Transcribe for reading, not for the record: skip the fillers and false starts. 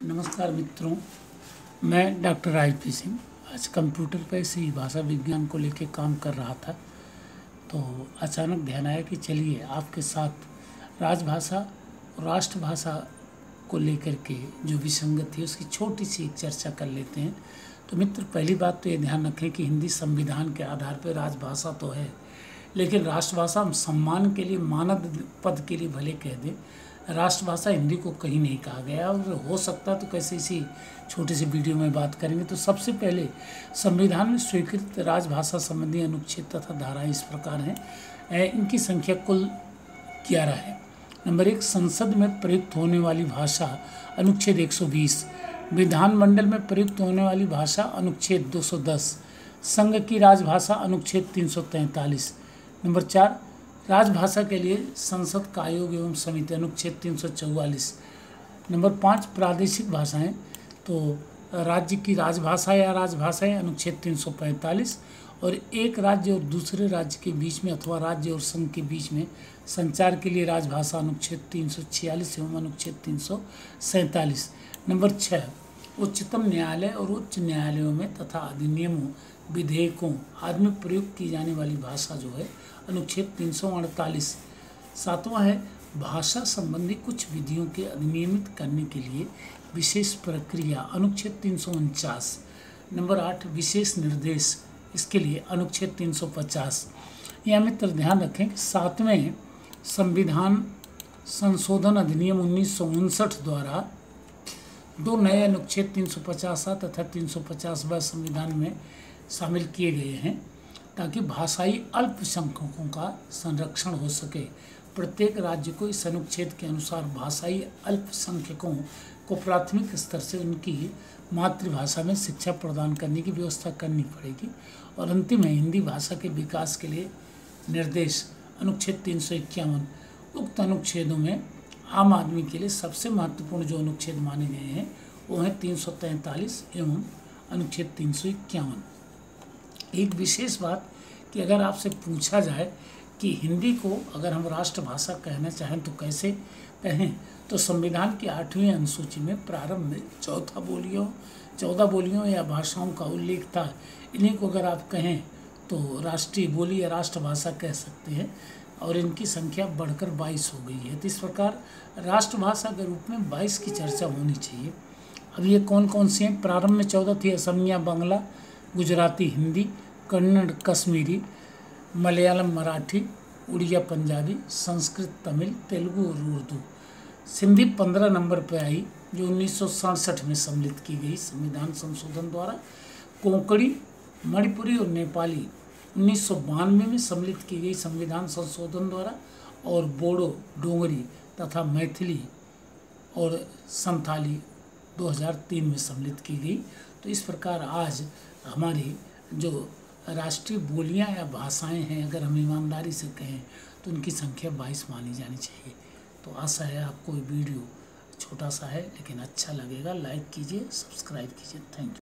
नमस्कार मित्रों, मैं डॉक्टर राजपी सिंह आज कंप्यूटर पर से ही भाषा विज्ञान को लेकर काम कर रहा था। तो अचानक ध्यान आया कि चलिए आपके साथ राजभाषा और राष्ट्रभाषा को लेकर के जो विसंगति है उसकी छोटी सी एक चर्चा कर लेते हैं। तो मित्र, पहली बात तो ये ध्यान रखें कि हिंदी संविधान के आधार पर राजभाषा तो है, लेकिन राष्ट्रभाषा हम सम्मान के लिए, मानद पद के लिए भले कह दें, राष्ट्रभाषा हिंदी को कहीं नहीं कहा गया। और हो सकता तो कैसे इसी छोटे से वीडियो में बात करेंगे। तो सबसे पहले संविधान में स्वीकृत राजभाषा संबंधी अनुच्छेद तथा धाराएं इस प्रकार हैं। इनकी संख्या कुल 11 है। नंबर 1, संसद में प्रयुक्त होने वाली भाषा अनुच्छेद 120, विधानमंडल में प्रयुक्त होने वाली भाषा अनुच्छेद 210, संघ की राजभाषा अनुच्छेद 343। नंबर 4, राजभाषा के लिए संसद का आयोग एवं समिति अनुच्छेद 344। नंबर 5, प्रादेशिक भाषाएं, तो राज्य की राजभाषा या राजभाषाएं अनुच्छेद 345, और एक राज्य और दूसरे राज्य के बीच में अथवा राज्य और संघ के बीच में संचार के लिए राजभाषा अनुच्छेद 346 एवं अनुच्छेद 347। नंबर 6, उच्चतम न्यायालय और उच्च न्यायालयों में तथा अधिनियमों, विधेयकों आदि में प्रयोग की जाने वाली भाषा जो है अनुच्छेद 348। 7वां है भाषा संबंधी कुछ विधियों के अधिनियमित करने के लिए विशेष प्रक्रिया अनुच्छेद 349। नंबर 8, विशेष निर्देश, इसके लिए अनुच्छेद 350। यह मित्र ध्यान रखें कि 7वें संविधान संशोधन अधिनियम 1959 द्वारा 2 नए अनुच्छेद 350 तथा 350 संविधान में शामिल किए गए हैं ताकि भाषाई अल्पसंख्यकों का संरक्षण हो सके। प्रत्येक राज्य को इस अनुच्छेद के अनुसार भाषाई अल्पसंख्यकों को प्राथमिक स्तर से उनकी मातृभाषा में शिक्षा प्रदान करने की व्यवस्था करनी पड़ेगी। और अंतिम है हिंदी भाषा के विकास के लिए निर्देश अनुच्छेद 351। उक्त अनुच्छेदों में आम आदमी के लिए सबसे महत्वपूर्ण जो अनुच्छेद माने गए हैं वो हैं 343 एवं अनुच्छेद 351। एक विशेष बात कि अगर आपसे पूछा जाए कि हिंदी को अगर हम राष्ट्रभाषा कहना चाहें तो कैसे कहें, तो संविधान की 8वीं अनुसूची में प्रारंभ में 14 बोलियों या भाषाओं का उल्लेख था। इन्हीं को अगर आप कहें तो राष्ट्रीय बोली या राष्ट्रभाषा कह सकते हैं, और इनकी संख्या बढ़कर 22 हो गई है। तो इस प्रकार राष्ट्रभाषा के रूप में 22 की चर्चा होनी चाहिए। अब ये कौन कौन सी हैं? प्रारंभ में 14 थी, असमिया बांग्ला, गुजराती हिंदी, कन्नड़ कश्मीरी, मलयालम मराठी, उड़िया पंजाबी, संस्कृत तमिल, तेलुगु और उर्दू। सिंधी 15 नंबर पर आई जो 1967 में सम्मिलित की गई संविधान संशोधन द्वारा। कोंकणी, मणिपुरी और नेपाली 1992 में सम्मिलित की गई संविधान संशोधन द्वारा। और बोडो, डोगरी तथा मैथिली और संथाली 2003 में सम्मिलित की गई। तो इस प्रकार आज हमारी जो राष्ट्रीय बोलियां या भाषाएं हैं, अगर हम ईमानदारी से कहें तो उनकी संख्या 22 मानी जानी चाहिए। तो आशा है आपको ये वीडियो छोटा सा है लेकिन अच्छा लगेगा। लाइक कीजिए, सब्सक्राइब कीजिए। Thank you.